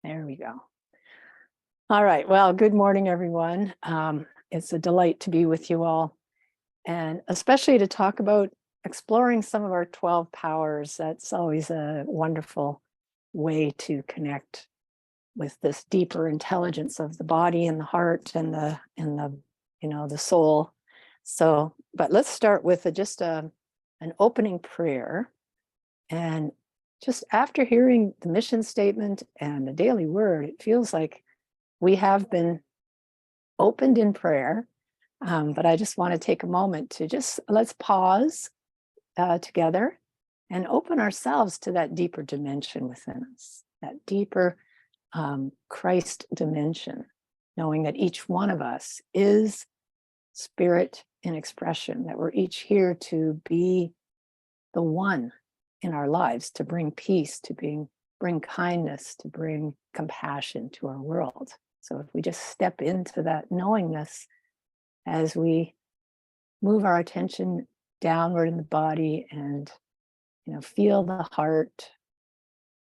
There we go. All right. Well, good morning, everyone. It's a delight to be with you all, and especially to talk about exploring some of our 12 powers. That's always a wonderful way to connect with this deeper intelligence of the body and the heart and the soul. So, but let's start with an opening prayer. And just after hearing the mission statement and the daily word, it feels like we have been opened in prayer. But I just want to take a moment to let's pause together and open ourselves to that deeper dimension within us, that deeper Christ dimension, knowing that each one of us is spirit in expression, that we're each here to be the one in our lives, to bring peace, to bring kindness, to bring compassion to our world. So if we just step into that knowingness as we move our attention downward in the body and feel the heart,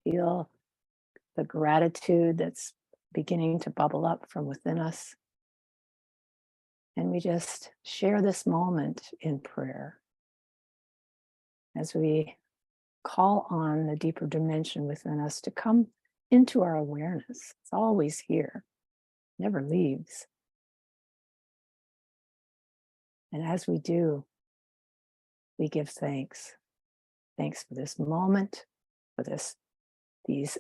feel the gratitude that's beginning to bubble up from within us. And we just share this moment in prayer as we call on the deeper dimension within us to come into our awareness. It's always here, never leaves. And as we do, we give thanks. Thanks for this moment, for these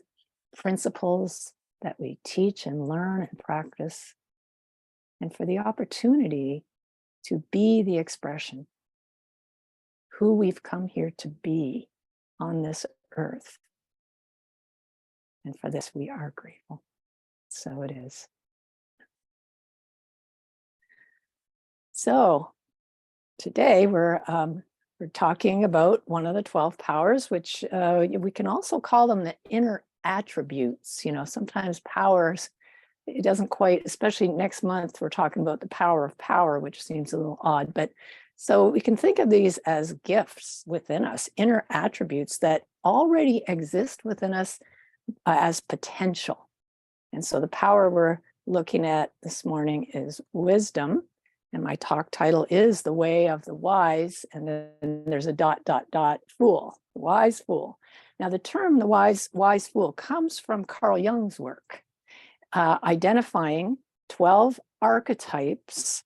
principles that we teach and learn and practice, and for the opportunity to be the expression, who we've come here to be on this earth. And for this, we are grateful. So it is. So today we're talking about one of the 12 powers, which we can also call them the inner attributes. Sometimes powers, it doesn't quite, especially next month, we're talking about the power of power, which seems a little odd, but so we can think of these as gifts within us, inner attributes that already exist within us as potential. And so the power we're looking at this morning is wisdom. And my talk title is The Way of the Wise. And then there's a ... fool, the wise fool. Now the term the wise fool comes from Carl Jung's work, identifying 12 archetypes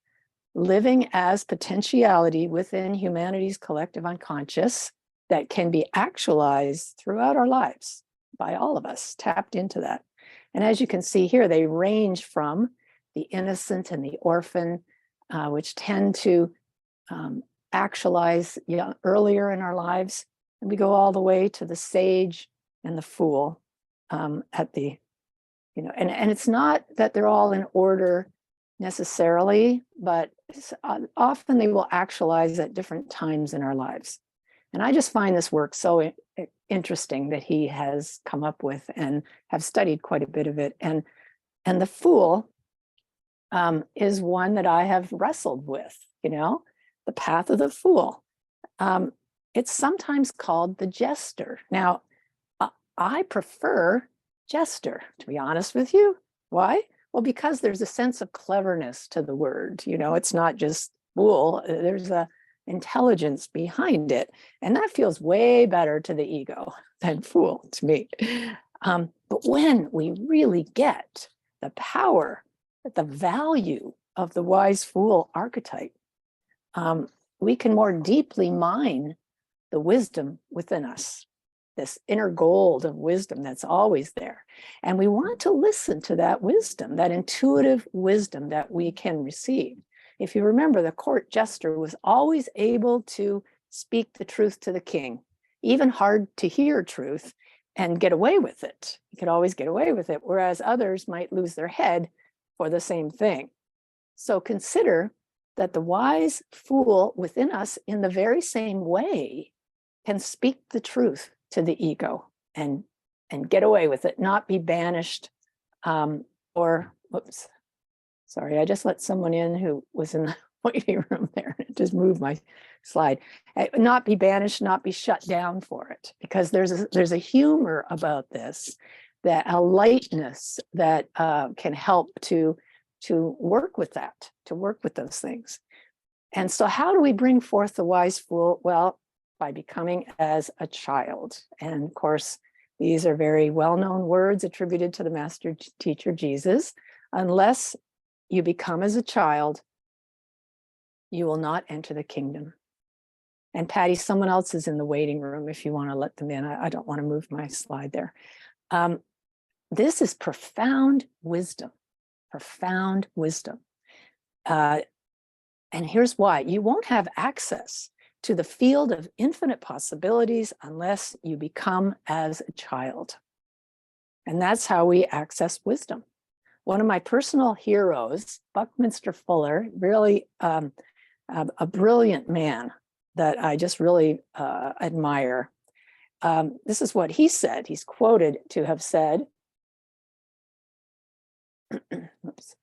living as potentiality within humanity's collective unconscious that can be actualized throughout our lives by all of us, tapped into that. And as you can see here, they range from the innocent and the orphan, which tend to actualize earlier in our lives. And we go all the way to the sage and the fool and it's not that they're all in order necessarily, but often they will actualize at different times in our lives. And I just find this work so interesting that he has come up with and have studied quite a bit of it. And the fool is one that I have wrestled with, the path of the fool. It's sometimes called the jester. Now, I prefer jester, to be honest with you. Why? Well, because there's a sense of cleverness to the word. It's not just fool. There's a intelligence behind it. And that feels way better to the ego than fool to me. But when we really get the power, the value of the wise fool archetype, we can more deeply mine the wisdom within us, this inner gold of wisdom that's always there. And we want to listen to that wisdom, that intuitive wisdom that we can receive. If you remember, the court jester was always able to speak the truth to the king, even hard to hear truth, and get away with it. He could always get away with it, whereas others might lose their head for the same thing. So consider that the wise fool within us, in the very same way, can speak the truth to the ego and get away with it, not be banished whoops, sorry, I just let someone in who was in the waiting room there. Just moved my slide. Not be banished, not be shut down for it, because there's a humor about this that a lightness that can help to work with that, to work with those things. And so how do we bring forth the wise fool? Well, by becoming as a child. And of course, these are very well-known words attributed to the master teacher Jesus. Unless you become as a child, you will not enter the kingdom. And Patty, someone else is in the waiting room if you want to let them in. I don't want to move my slide there. This is profound wisdom, profound wisdom. And here's why. You won't have access to the field of infinite possibilities unless you become as a child. And that's how we access wisdom. One of my personal heroes, Buckminster Fuller, really a brilliant man that I just really admire. This is what he said. He's quoted to have said, oops,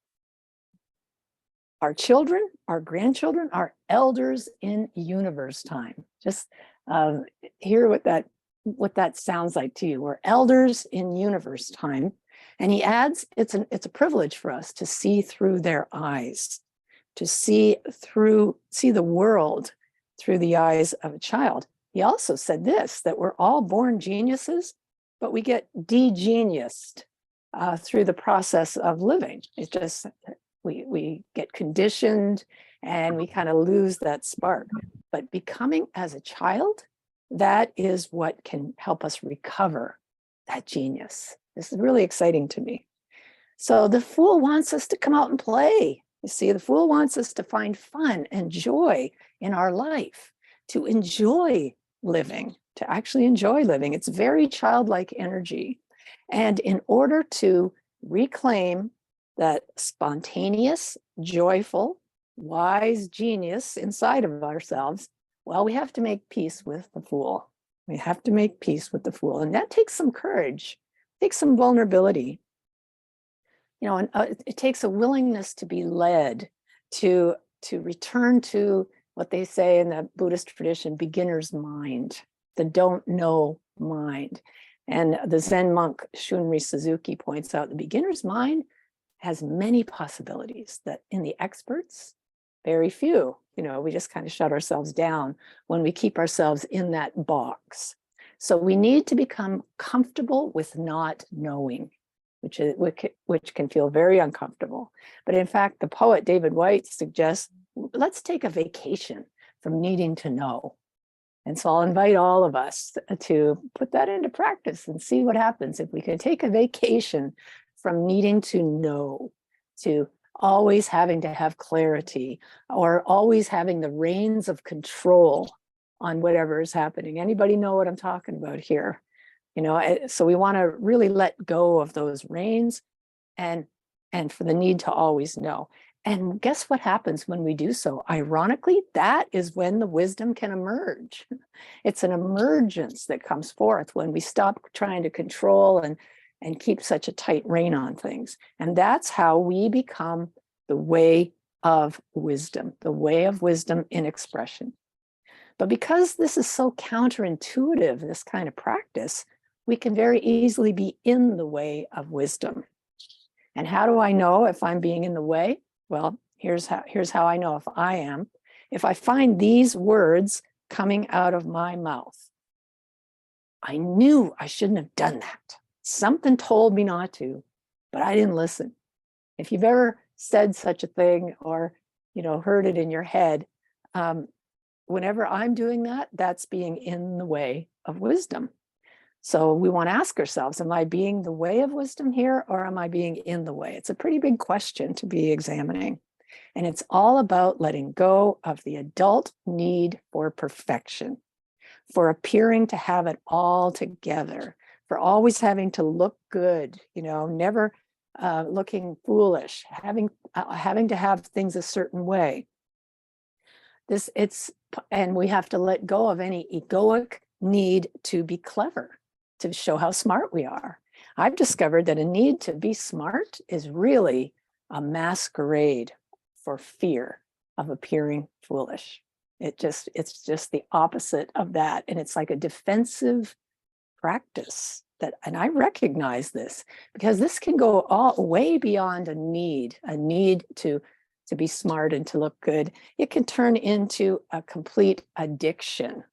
our children, our grandchildren, are elders in universe time. Just hear what that sounds like to you. We're elders in universe time. And he adds, it's a privilege for us to see through their eyes, to see the world through the eyes of a child. He also said this, that we're all born geniuses, but we get de-geniused through the process of living. It's just, we get conditioned and we kind of lose that spark. But becoming as a child, that is what can help us recover that genius. This is really exciting to me. So the fool wants us to come out and play. You see, the fool wants us to find fun and joy in our life, to enjoy living, to actually enjoy living. It's very childlike energy. And in order to reclaim that spontaneous, joyful, wise genius inside of ourselves, well, we have to make peace with the fool. We have to make peace with the fool. And that takes some courage, takes some vulnerability. You know, and it takes a willingness to be led, to return to what they say in the Buddhist tradition, beginner's mind, the don't know mind. And the Zen monk Shunri Suzuki points out the beginner's mind has many possibilities that in the experts, very few. You know, we just kind of shut ourselves down when we keep ourselves in that box. So we need to become comfortable with not knowing, which can feel very uncomfortable. But in fact, the poet David Whyte suggests, let's take a vacation from needing to know. And so I'll invite all of us to put that into practice and see what happens if we can take a vacation from needing to know, to always having to have clarity, or always having the reins of control on whatever is happening. Anybody know what I'm talking about here? You know, so we want to really let go of those reins and for the need to always know. And guess what happens when we do so? Ironically, that is when the wisdom can emerge. It's an emergence that comes forth when we stop trying to control and keep such a tight rein on things. And that's how we become the way of wisdom, the way of wisdom in expression. But because this is so counterintuitive, this kind of practice, we can very easily be in the way of wisdom. And how do I know if I'm being in the way? Well, here's how I know if I am. If I find these words coming out of my mouth, I knew I shouldn't have done that. Something told me not to, but I didn't listen. If you've ever said such a thing or, you know, heard it in your head, whenever I'm doing that, that's being in the way of wisdom. So we want to ask ourselves, am I being the way of wisdom here, or am I being in the way? It's a pretty big question to be examining. And it's all about letting go of the adult need for perfection, for appearing to have it all together, for always having to look good, you know, never looking foolish, having to have things a certain way. And we have to let go of any egoic need to be clever, to show how smart we are. I've discovered that a need to be smart is really a masquerade for fear of appearing foolish. It's just the opposite of that. And it's like a defensive practice and I recognize this, because this can go all way beyond a need to be smart and to look good. It can turn into a complete addiction,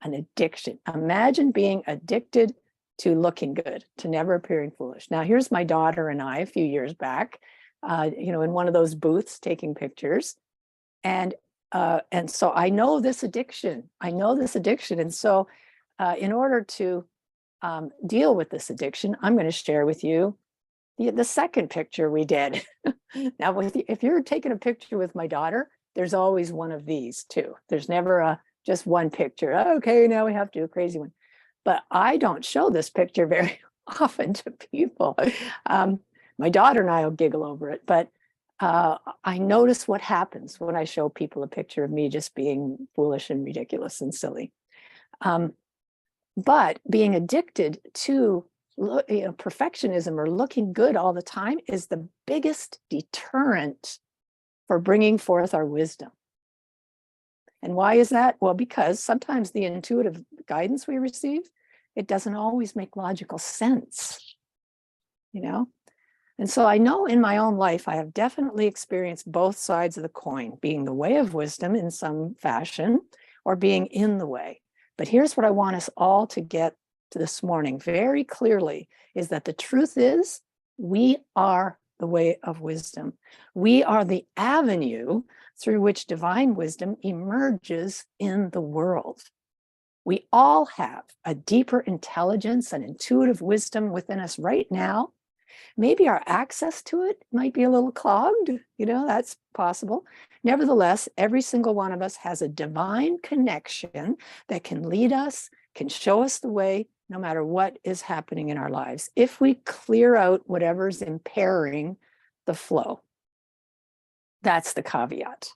an addiction. Imagine being addicted to looking good, to never appearing foolish. Now, here's my daughter and I a few years back, in one of those booths taking pictures. And so I know this addiction. And so in order to deal with this addiction, I'm going to share with you the second picture we did. Now, if you're taking a picture with my daughter, there's always one of these too. There's never just one picture. Okay, now we have to do a crazy one. But I don't show this picture very often to people. My daughter and I will giggle over it, but I notice what happens when I show people a picture of me just being foolish and ridiculous and silly. But being addicted to perfectionism or looking good all the time is the biggest deterrent for bringing forth our wisdom. And why is that? Well, because sometimes the intuitive guidance we receive, it doesn't always make logical sense, And so I know in my own life, I have definitely experienced both sides of the coin, being the way of wisdom in some fashion or being in the way. But here's what I want us all to get to this morning very clearly, is that the truth is we are the way of wisdom. We are the avenue through which divine wisdom emerges in the world. We all have a deeper intelligence and intuitive wisdom within us right now. Maybe our access to it might be a little clogged, that's possible. Nevertheless, every single one of us has a divine connection that can lead us, can show us the way, no matter what is happening in our lives, if we clear out whatever's impairing the flow. That's the caveat.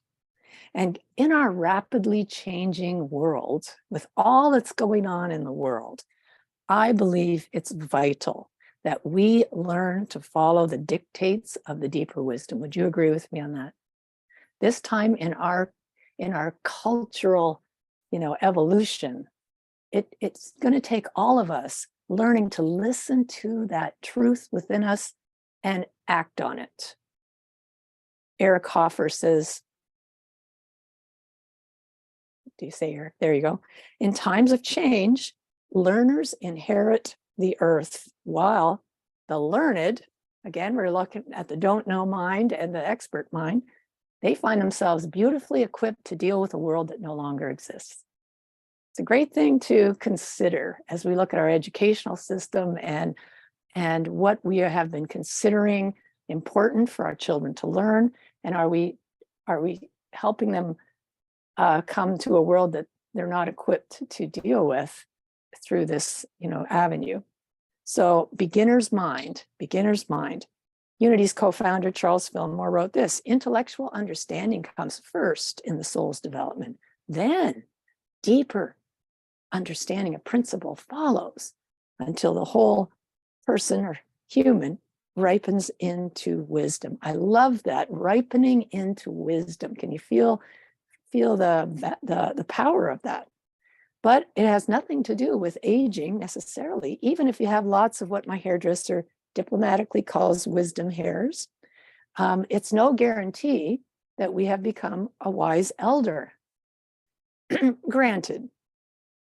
And in our rapidly changing world, with all that's going on in the world, I believe it's vital that we learn to follow the dictates of the deeper wisdom. Would you agree with me on that? This time in our cultural, evolution, it's going to take all of us learning to listen to that truth within us and act on it. Eric Hoffer says, do you say Eric? There you go. In times of change, learners inherit the earth, while the learned, again, we're looking at the don't know mind and the expert mind, they find themselves beautifully equipped to deal with a world that no longer exists. It's a great thing to consider as we look at our educational system and what we have been considering important for our children to learn, and are we helping them come to a world that they're not equipped to deal with through this, avenue. So beginner's mind. Unity's co-founder, Charles Fillmore, wrote this: intellectual understanding comes first in the soul's development. Then deeper understanding of principle follows until the whole person or human ripens into wisdom. I love that, ripening into wisdom. Can you feel the power of that? But it has nothing to do with aging necessarily, even if you have lots of what my hairdresser diplomatically calls wisdom hairs. It's no guarantee that we have become a wise elder. Granted,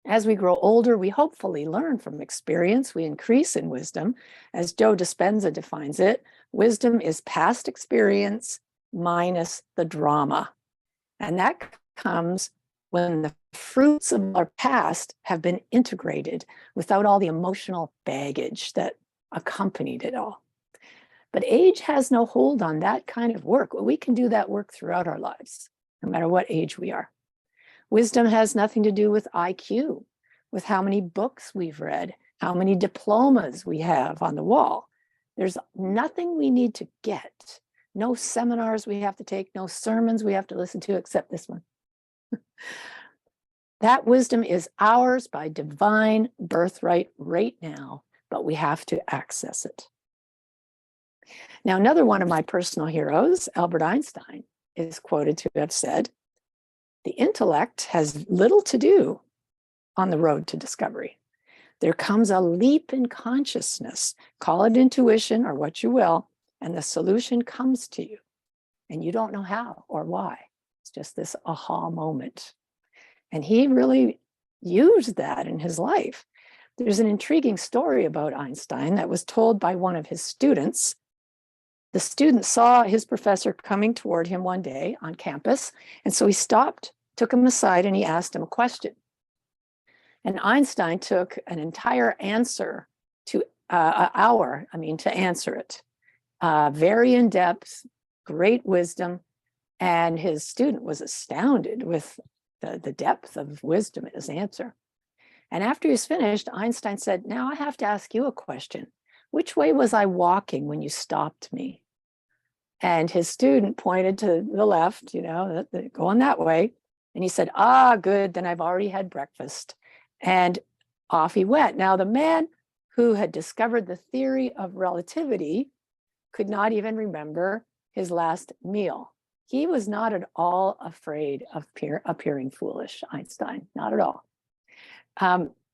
as we grow older, we hopefully learn from experience. We increase in wisdom. As Joe Dispenza defines it, wisdom is past experience minus the drama. And that comes when the fruits of our past have been integrated without all the emotional baggage that accompanied it all. But age has no hold on that kind of work. We can do that work throughout our lives, no matter what age we are. Wisdom has nothing to do with IQ, with how many books we've read, how many diplomas we have on the wall. There's nothing we need to get, no seminars we have to take, no sermons we have to listen to, except this one. That wisdom is ours by divine birthright right now, but we have to access it. Now, another one of my personal heroes, Albert Einstein, is quoted to have said, "The intellect has little to do on the road to discovery. There comes a leap in consciousness, call it intuition or what you will, and the solution comes to you. And you don't know how or why. It's just this aha moment. And he really used that in his life. There's an intriguing story about Einstein that was told by one of his students. The student saw his professor coming toward him one day on campus, and so he stopped, took him aside, and he asked him a question. And Einstein took an entire answer to an hour, to answer it. Very in depth, great wisdom. And his student was astounded with the depth of wisdom in his answer. And after he was finished, Einstein said, "Now I have to ask you a question. Which way was I walking when you stopped me?" And his student pointed to the left, going that way. And he said, "Ah, good, then I've already had breakfast." And off he went. Now, the man who had discovered the theory of relativity could not even remember his last meal. He was not at all afraid of appearing foolish, Einstein, not at all.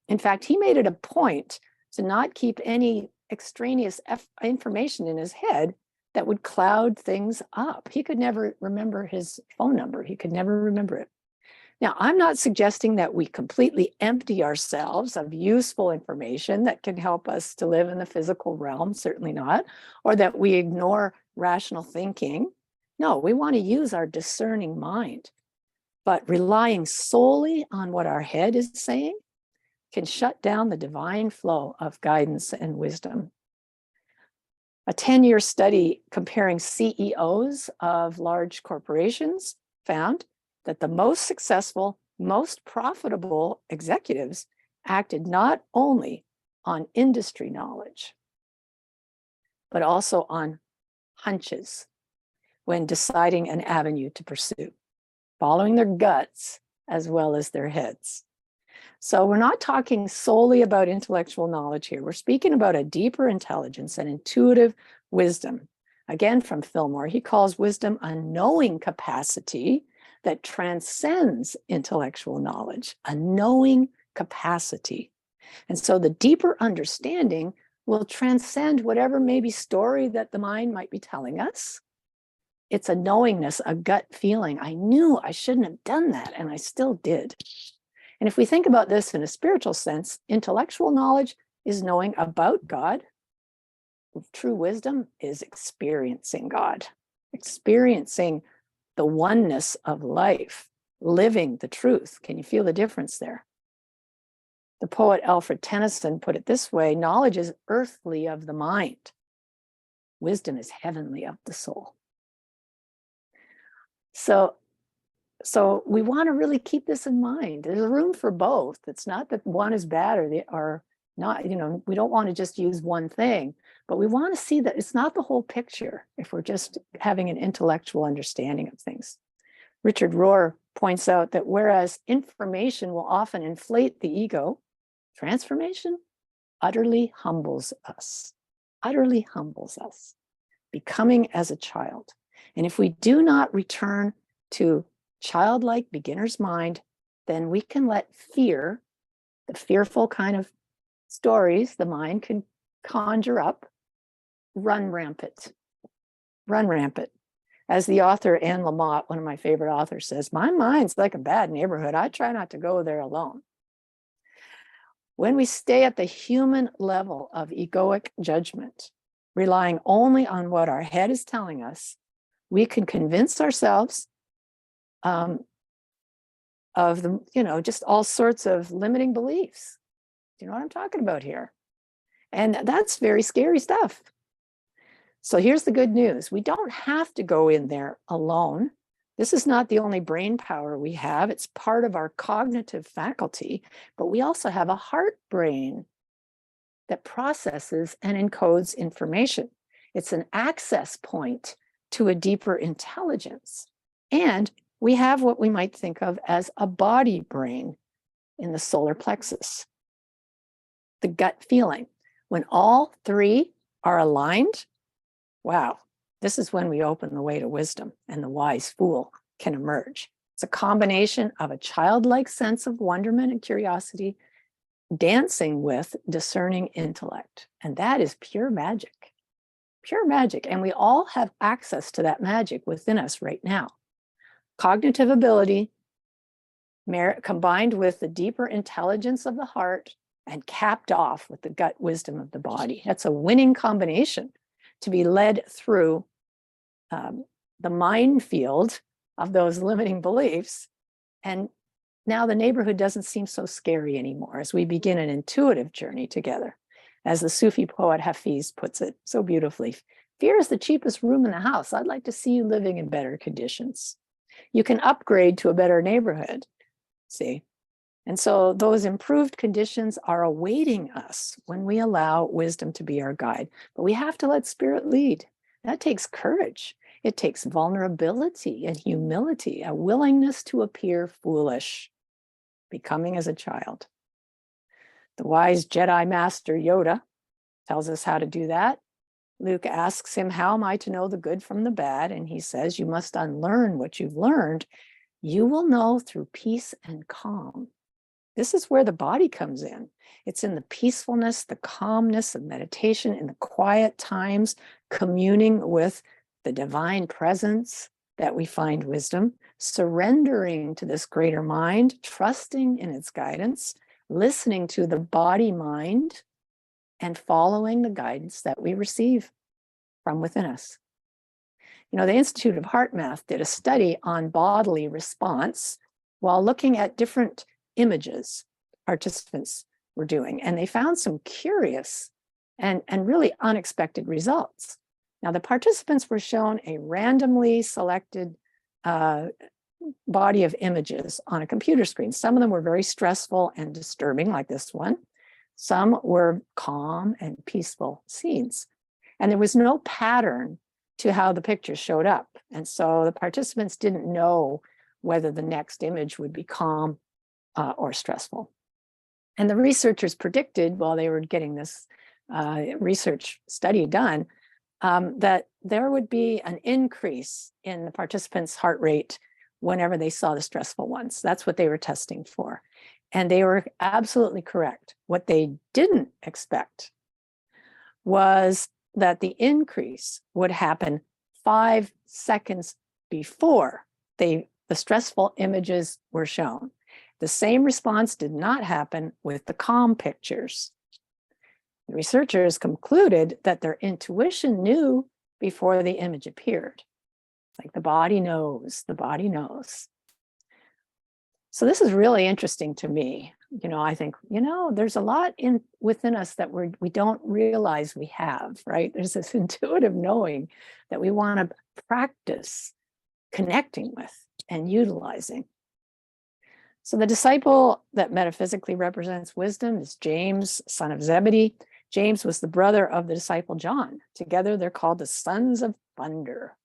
In fact, he made it a point to not keep any extraneous information in his head that would cloud things up. He could never remember his phone number. He could never remember it. Now, I'm not suggesting that we completely empty ourselves of useful information that can help us to live in the physical realm, certainly not, or that we ignore rational thinking. No, we want to use our discerning mind, but relying solely on what our head is saying can shut down the divine flow of guidance and wisdom. A 10-year study comparing CEOs of large corporations found that the most successful, most profitable executives acted not only on industry knowledge, but also on hunches when deciding an avenue to pursue, following their guts as well as their heads. So we're not talking solely about intellectual knowledge here. We're speaking about a deeper intelligence and intuitive wisdom. Again, from Fillmore, he calls wisdom a knowing capacity that transcends intellectual knowledge, a knowing capacity. And so the deeper understanding will transcend whatever maybe story that the mind might be telling us. It's a knowingness, a gut feeling. I knew I shouldn't have done that, and I still did. And if we think about this in a spiritual sense, intellectual knowledge is knowing about God. True wisdom is experiencing God, experiencing the oneness of life, living the truth. Can you feel the difference there? The poet Alfred Tennyson put it this way: knowledge is earthly of the mind. Wisdom is heavenly of the soul. So we want to really keep this in mind. There's room for both. It's not that one is bad or not, we don't want to just use one thing, but we want to see that it's not the whole picture if we're just having an intellectual understanding of things. Richard Rohr points out that whereas information will often inflate the ego, transformation utterly humbles us, becoming as a child. And if we do not return to childlike beginner's mind, then we can let fear, the fearful kind of stories the mind can conjure up, run rampant. As the author Anne Lamott, one of my favorite authors, says, "My mind's like a bad neighborhood. I try not to go there alone." When we stay at the human level of egoic judgment, relying only on what our head is telling us, we can convince ourselves of the, just all sorts of limiting beliefs. Do you know what I'm talking about here? And that's very scary stuff. So here's the good news. We don't have to go in there alone. This is not the only brain power we have. It's part of our cognitive faculty, but we also have a heart brain that processes and encodes information. It's an access point to a deeper intelligence. And we have what we might think of as a body brain in the solar plexus. The gut feeling. When all three are aligned, wow, this is when we open the way to wisdom and the wise fool can emerge. It's a combination of a childlike sense of wonderment and curiosity dancing with discerning intellect. And that is pure magic, pure magic. And we all have access to that magic within us right now. Cognitive ability combined with the deeper intelligence of the heart and capped off with the gut wisdom of the body. That's a winning combination to be led through the minefield of those limiting beliefs. And now the neighborhood doesn't seem so scary anymore as we begin an intuitive journey together. As the Sufi poet Hafiz puts it so beautifully, fear is the cheapest room in the house. I'd like to see you living in better conditions. You can upgrade to a better neighborhood, see? And so those improved conditions are awaiting us when we allow wisdom to be our guide. But we have to let spirit lead. That takes courage. It takes vulnerability and humility, a willingness to appear foolish, becoming as a child. The wise Jedi Master Yoda tells us how to do that. Luke asks him, how am I to know the good from the bad? And he says, you must unlearn what you've learned. You will know through peace and calm. This is where the body comes in. It's in the peacefulness, the calmness of meditation, in the quiet times, communing with the divine presence that we find wisdom, surrendering to this greater mind, trusting in its guidance, listening to the body mind, and following the guidance that we receive from within us. You know, the Institute of Heart Math did a study on bodily response while looking at different images participants were doing, and they found some curious and really unexpected results. Now, the participants were shown a randomly selected body of images on a computer screen. Some of them were very stressful and disturbing, like this one. Some were calm and peaceful scenes. And there was no pattern to how the pictures showed up. And so the participants didn't know whether the next image would be calm or stressful. And the researchers predicted, while they were getting this research study done, that there would be an increase in the participants' heart rate whenever they saw the stressful ones. That's what they were testing for. And they were absolutely correct. What they didn't expect was that the increase would happen 5 seconds before the stressful images were shown. The same response did not happen with the calm pictures. The researchers concluded that their intuition knew before the image appeared. It's like the body knows, the body knows. So this is really interesting to me. You know, I think, you know, there's a lot within us that we don't realize we have, right? There's this intuitive knowing that we want to practice connecting with and utilizing. So the disciple that metaphysically represents wisdom is James, son of Zebedee. James was the brother of the disciple John. Together, they're called the sons of thunder.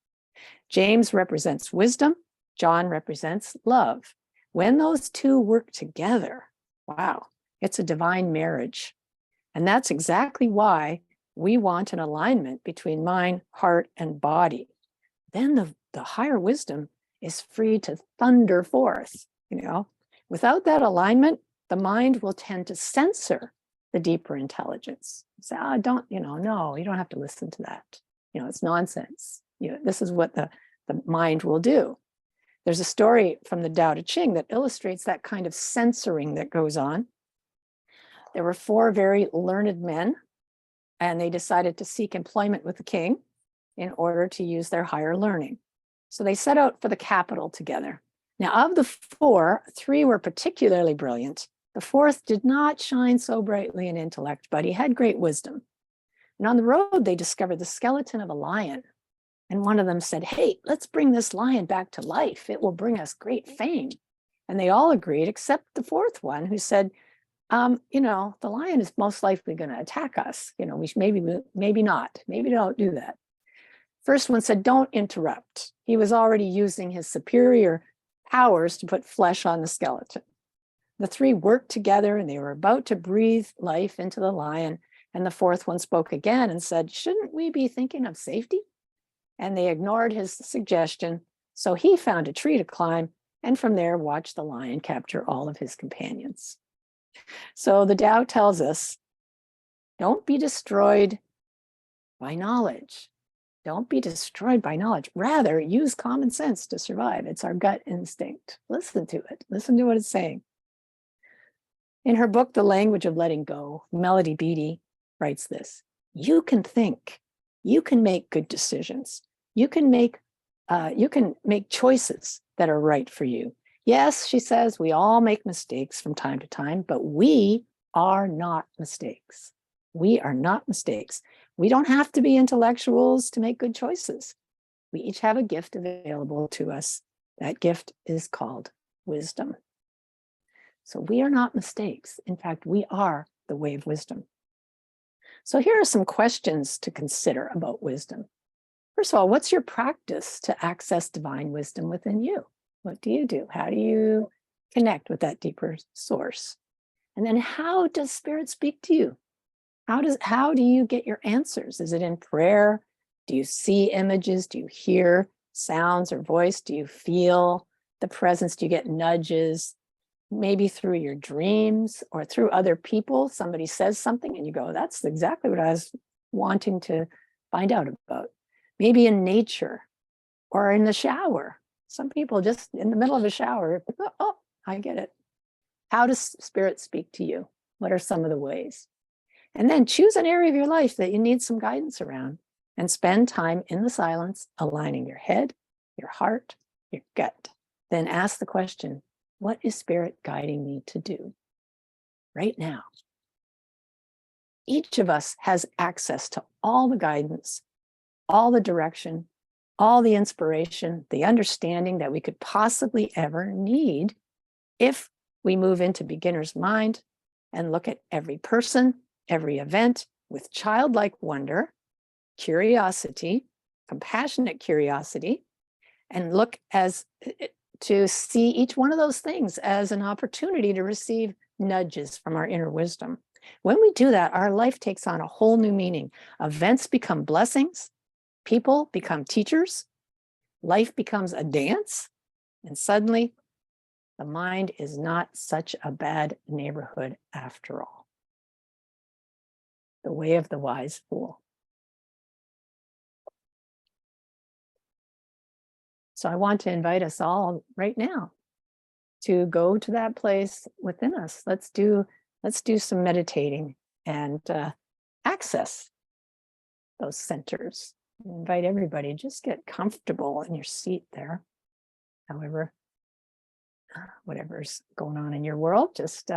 James represents wisdom. John represents love. When those two work together, wow, it's a divine marriage. And that's exactly why we want an alignment between mind, heart, and body. Then the higher wisdom is free to thunder forth, you know. Without that alignment, the mind will tend to censor the deeper intelligence. Say, no, you don't have to listen to that. You know, it's nonsense. You know, this is what the mind will do. There's a story from the Tao Te Ching that illustrates that kind of censoring that goes on. There were 4 very learned men, and they decided to seek employment with the king in order to use their higher learning. So they set out for the capital together. Now, of the 4, 3 were particularly brilliant. The 4th did not shine so brightly in intellect, but he had great wisdom. And on the road, they discovered the skeleton of a lion. And one of them said, hey, let's bring this lion back to life. It will bring us great fame. And they all agreed, except the 4th one, who said, the lion is most likely going to attack us. You know, maybe not. Maybe don't do that. First one said, don't interrupt. He was already using his superior powers to put flesh on the skeleton. The 3 worked together, and they were about to breathe life into the lion. And the 4th one spoke again and said, shouldn't we be thinking of safety? And they ignored his suggestion. So he found a tree to climb, and from there watched the lion capture all of his companions. So the Tao tells us, don't be destroyed by knowledge. Don't be destroyed by knowledge. Rather, use common sense to survive. It's our gut instinct. Listen to it. Listen to what it's saying. In her book, The Language of Letting Go, Melody Beattie writes this: you can think, you can make good decisions, you can make choices that are right for you. Yes, she says, we all make mistakes from time to time, but we are not mistakes. We are not mistakes. We don't have to be intellectuals to make good choices. We each have a gift available to us. That gift is called wisdom. So we are not mistakes. In fact, we are the way of wisdom. So here are some questions to consider about wisdom. First of all, what's your practice to access divine wisdom within you? What do you do? How do you connect with that deeper source? And then how does Spirit speak to you? How do you get your answers? Is it in prayer? Do you see images? Do you hear sounds or voice? Do you feel the presence? Do you get nudges? Maybe through your dreams or through other people. Somebody says something and you go, that's exactly what I was wanting to find out about. Maybe in nature or in the shower. Some people just in the middle of a shower, oh, I get it. How does Spirit speak to you? What are some of the ways? And then choose an area of your life that you need some guidance around and spend time in the silence, aligning your head, your heart, your gut. Then ask the question, what is Spirit guiding me to do right now? Each of us has access to all the guidance, all the direction, all the inspiration, the understanding that we could possibly ever need if we move into beginner's mind and look at every person, every event with childlike wonder, curiosity, compassionate curiosity, and look to see each one of those things as an opportunity to receive nudges from our inner wisdom. When we do that, our life takes on a whole new meaning. Events become blessings, people become teachers, life becomes a dance, and suddenly the mind is not such a bad neighborhood after all. The way of the wise fool. So I want to invite us all right now to go to that place within us. Let's do some meditating and access those centers. I invite everybody, just get comfortable in your seat there. However, whatever's going on in your world, just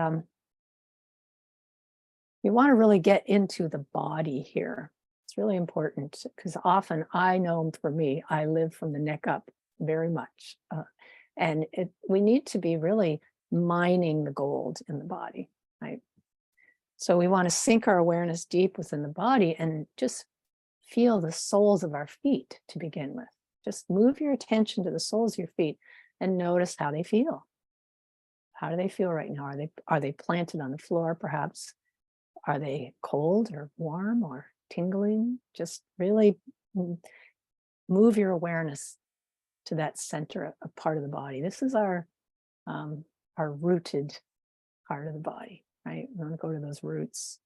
you want to really get into the body here. It's really important because often I know for me, I live from the neck up very much. And we need to be really mining the gold in the body, right? So we want to sink our awareness deep within the body and just feel the soles of our feet to begin with. Just move your attention to the soles of your feet and notice how they feel. How do they feel right now? Are they planted on the floor, perhaps? Are they cold or warm or tingling? Just really move your awareness to that center, a part of the body. This is our rooted part of the body, right? We want to go to those roots.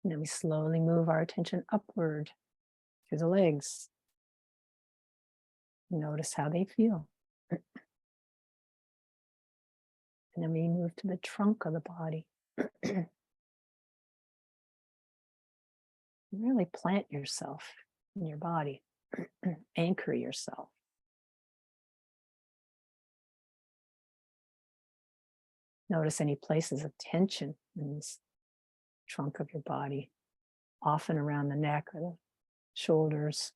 And then we slowly move our attention upward through the legs. Notice how they feel. And then we move to the trunk of the body. Really plant yourself in your body. Anchor yourself. Notice any places of tension in this trunk of your body, often around the neck or the shoulders.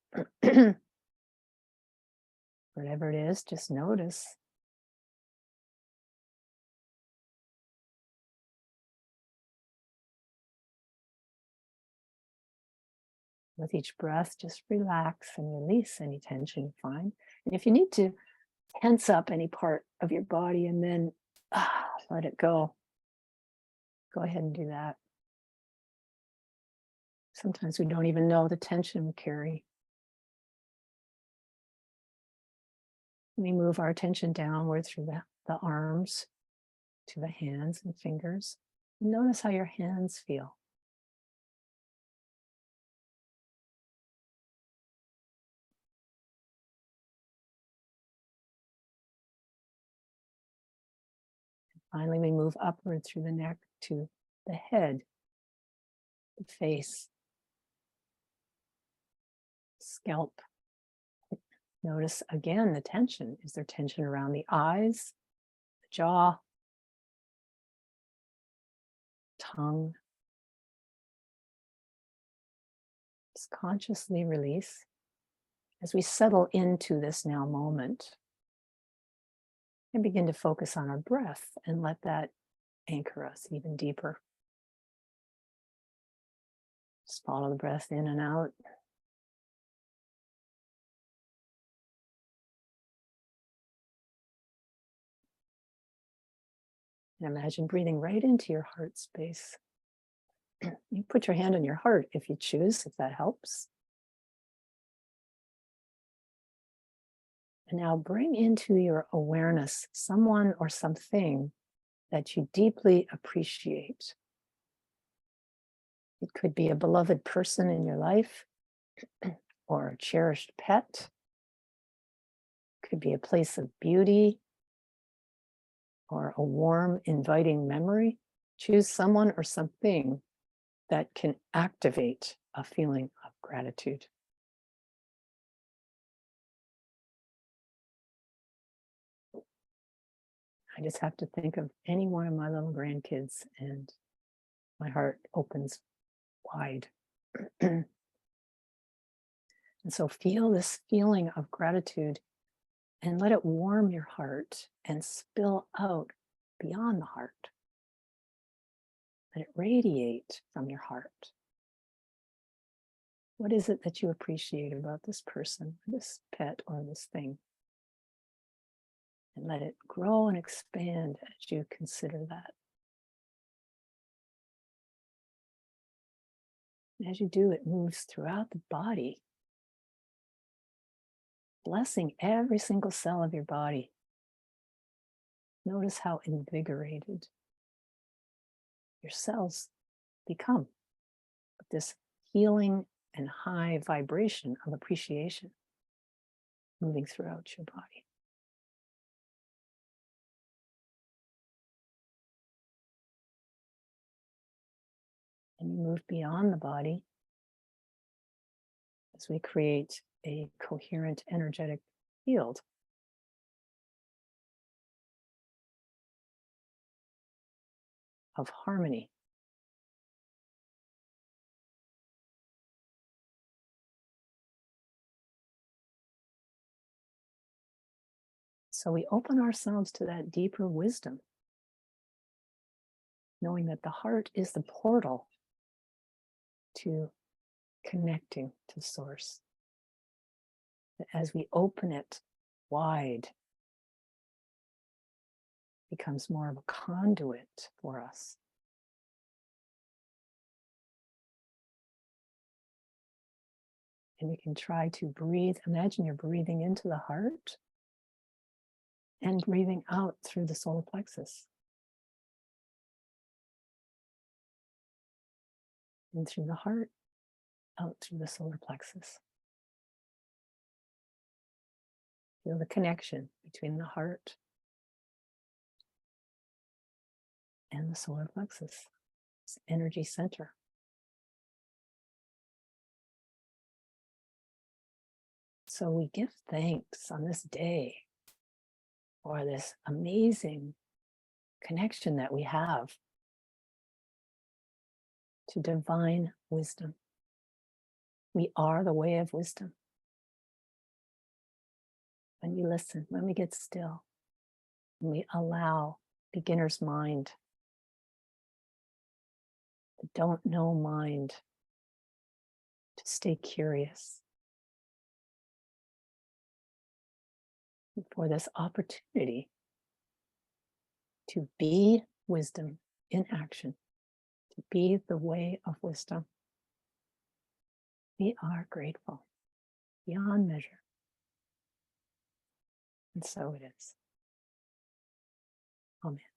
Whatever it is, just notice. With each breath, just relax and release any tension you find. And if you need to tense up any part of your body and then let it go ahead and do that. Sometimes we don't even know the tension we carry. We move our attention downward through the the arms to the hands and fingers. Notice how your hands feel. Finally, we move upward through the neck to the head, the face, scalp. Notice again the tension. Is there tension around the eyes, the jaw, tongue? Just consciously release as we settle into this now moment and begin to focus on our breath and let that anchor us even deeper. Just follow the breath in and out. And imagine breathing right into your heart space. You put your hand on your heart if you choose, if that helps. And now bring into your awareness someone or something that you deeply appreciate. It could be a beloved person in your life or a cherished pet. It could be a place of beauty or a warm, inviting memory. Choose someone or something that can activate a feeling of gratitude. I just have to think of any one of my little grandkids and my heart opens wide. And so feel this feeling of gratitude and let it warm your heart and spill out beyond the heart. Let it radiate from your heart. What is it that you appreciate about this person, this pet, or this thing? And let it grow and expand as you consider that. As you do, it moves throughout the body, blessing every single cell of your body. Notice how invigorated your cells become with this healing and high vibration of appreciation moving throughout your body. And you move beyond the body as we create a coherent energetic field. Of harmony. So we open ourselves to that deeper wisdom, knowing that the heart is the portal to connecting to Source. That as we open it wide, it becomes more of a conduit for us. And you can try to breathe. Imagine you're breathing into the heart and breathing out through the solar plexus. In through the heart, out through the solar plexus. Feel the connection between the heart and the solar plexus, this energy center. So we give thanks on this day for this amazing connection that we have to divine wisdom. We are the way of wisdom. When we listen, when we get still, when we allow beginner's mind, the don't know mind, to stay curious for this opportunity to be wisdom in action, to be the way of wisdom. We are grateful beyond measure. And so it is. Amen.